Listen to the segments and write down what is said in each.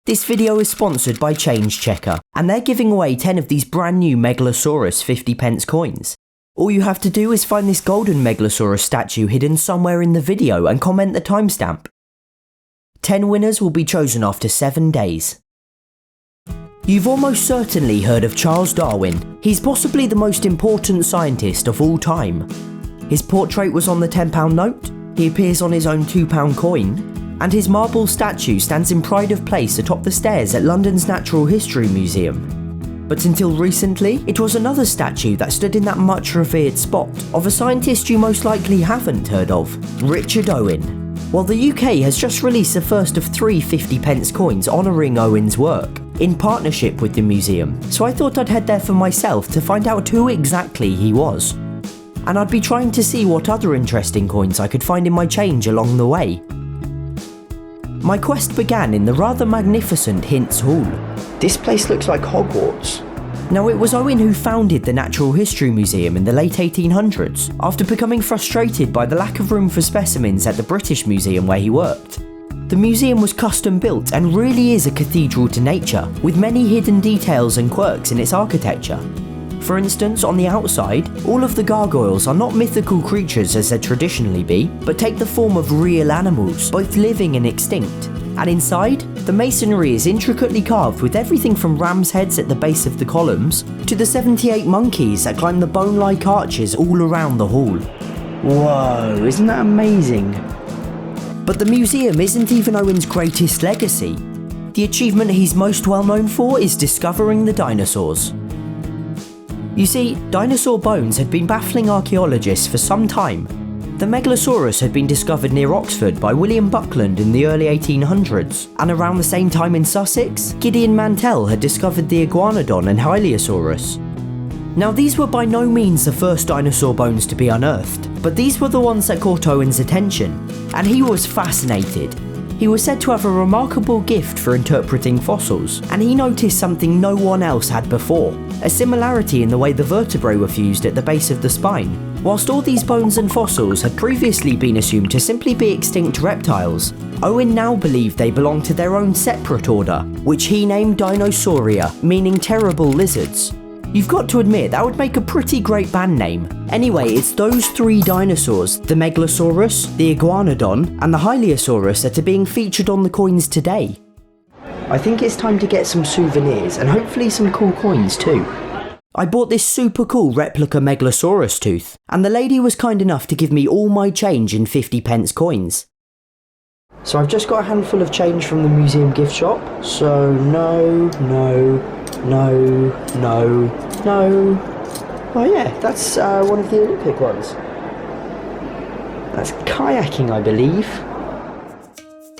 This video is sponsored by Change Checker, and they're giving away 10 of these brand new Megalosaurus 50p coins. All you have to do is find this golden Megalosaurus statue hidden somewhere in the video and comment the timestamp. 10 winners will be chosen after 7 days. You've almost certainly heard of Charles Darwin. He's possibly the most important scientist of all time. His portrait was on the £10 note, he appears on his own £2 coin, and his marble statue stands in pride of place atop the stairs at London's Natural History Museum. But until recently, it was another statue that stood in that much revered spot of a scientist you most likely haven't heard of, Richard Owen. Well, the UK has just released the first of 3 50p coins honouring Owen's work, in partnership with the museum, so I thought I'd head there for myself to find out who exactly he was. And I'd be trying to see what other interesting coins I could find in my change along the way. My quest began in the rather magnificent Hints Hall. This place looks like Hogwarts. Now, it was Owen who founded the Natural History Museum in the late 1800s, after becoming frustrated by the lack of room for specimens at the British Museum where he worked. The museum was custom built and really is a cathedral to nature, with many hidden details and quirks in its architecture. For instance, on the outside, all of the gargoyles are not mythical creatures as they'd traditionally be, but take the form of real animals, both living and extinct. And inside, the masonry is intricately carved with everything from ram's heads at the base of the columns, to the 78 monkeys that climb the bone-like arches all around the hall. Whoa, isn't that amazing? But the museum isn't even Owen's greatest legacy. The achievement he's most well known for is discovering the dinosaurs. You see, dinosaur bones had been baffling archaeologists for some time. The Megalosaurus had been discovered near Oxford by William Buckland in the early 1800s, and around the same time in Sussex, Gideon Mantell had discovered the Iguanodon and Hylaeosaurus. Now, these were by no means the first dinosaur bones to be unearthed, but these were the ones that caught Owen's attention, and he was fascinated. He was said to have a remarkable gift for interpreting fossils, and he noticed something no one else had before, a similarity in the way the vertebrae were fused at the base of the spine. Whilst all these bones and fossils had previously been assumed to simply be extinct reptiles, Owen now believed they belonged to their own separate order, which he named Dinosauria, meaning terrible lizards. You've got to admit, that would make a pretty great band name. Anyway, it's those 3 dinosaurs, the Megalosaurus, the Iguanodon, and the Hylaeosaurus, that are being featured on the coins today. I think it's time to get some souvenirs, and hopefully some cool coins too. I bought this super cool replica Megalosaurus tooth, and the lady was kind enough to give me all my change in 50p coins. So I've just got a handful of change from the museum gift shop, so no. Oh yeah, that's one of the Olympic ones. That's kayaking, I believe.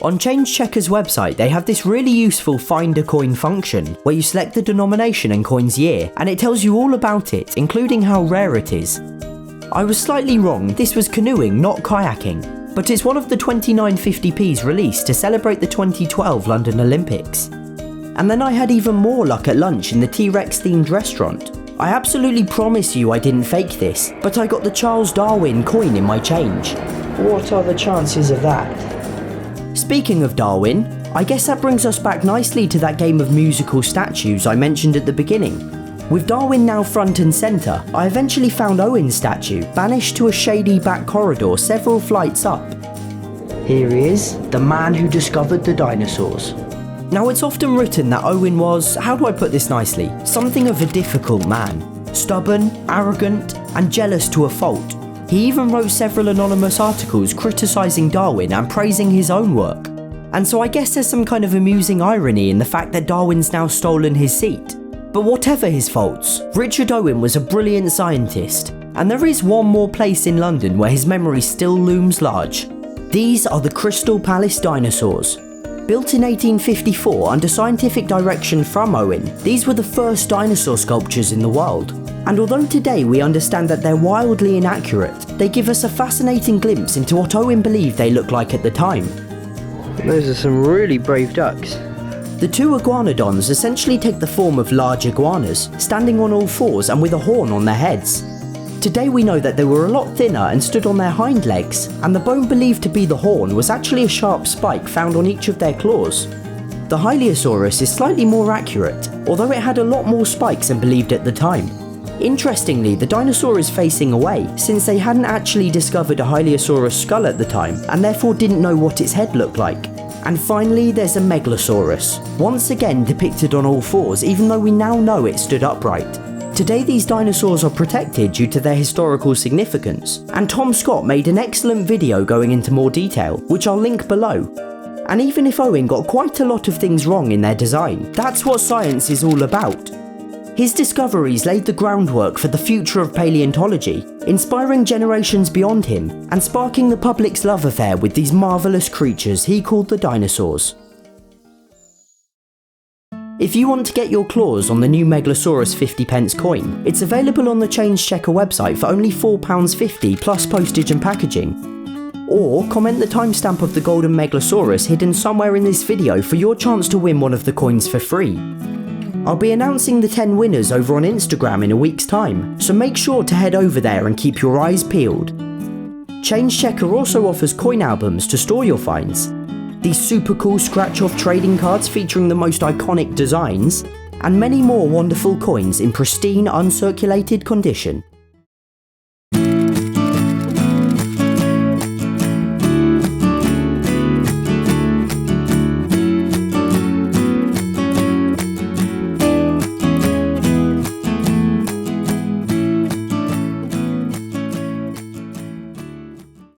On Change Checker's website, they have this really useful find a coin function, where you select the denomination and coin's year, and it tells you all about it, including how rare it is. I was slightly wrong, this was canoeing, not kayaking, but it's one of the 29 50p's released to celebrate the 2012 London Olympics. And then I had even more luck at lunch in the T-Rex themed restaurant. I absolutely promise you I didn't fake this, but I got the Charles Darwin coin in my change. What are the chances of that? Speaking of Darwin, I guess that brings us back nicely to that game of musical statues I mentioned at the beginning. With Darwin now front and centre, I eventually found Owen's statue, banished to a shady back corridor several flights up. Here he is, the man who discovered the dinosaurs. Now, it's often written that Owen was, how do I put this nicely, something of a difficult man. Stubborn, arrogant, and jealous to a fault. He even wrote several anonymous articles criticising Darwin and praising his own work. And so I guess there's some kind of amusing irony in the fact that Darwin's now stolen his seat. But whatever his faults, Richard Owen was a brilliant scientist, and there is one more place in London where his memory still looms large. These are the Crystal Palace dinosaurs. Built in 1854 under scientific direction from Owen, these were the first dinosaur sculptures in the world. And although today we understand that they're wildly inaccurate, they give us a fascinating glimpse into what Owen believed they looked like at the time. Those are some really brave ducks. The 2 iguanodons essentially take the form of large iguanas, standing on all fours and with a horn on their heads. Today we know that they were a lot thinner and stood on their hind legs, and the bone believed to be the horn was actually a sharp spike found on each of their claws. The Hylaeosaurus is slightly more accurate, although it had a lot more spikes than believed at the time. Interestingly, the dinosaur is facing away, since they hadn't actually discovered a Hylaeosaurus skull at the time, and therefore didn't know what its head looked like. And finally, there's a Megalosaurus, once again depicted on all fours, even though we now know it stood upright. Today these dinosaurs are protected due to their historical significance, and Tom Scott made an excellent video going into more detail, which I'll link below. And even if Owen got quite a lot of things wrong in their design, that's what science is all about. His discoveries laid the groundwork for the future of paleontology, inspiring generations beyond him, and sparking the public's love affair with these marvellous creatures he called the dinosaurs. If you want to get your claws on the new Megalosaurus 50p coin, it's available on the Change Checker website for only £4.50 plus postage and packaging. Or comment the timestamp of the golden Megalosaurus hidden somewhere in this video for your chance to win one of the coins for free. I'll be announcing the 10 winners over on Instagram in a week's time, so make sure to head over there and keep your eyes peeled. Change Checker also offers coin albums to store your finds. These super cool scratch-off trading cards featuring the most iconic designs, and many more wonderful coins in pristine, uncirculated condition.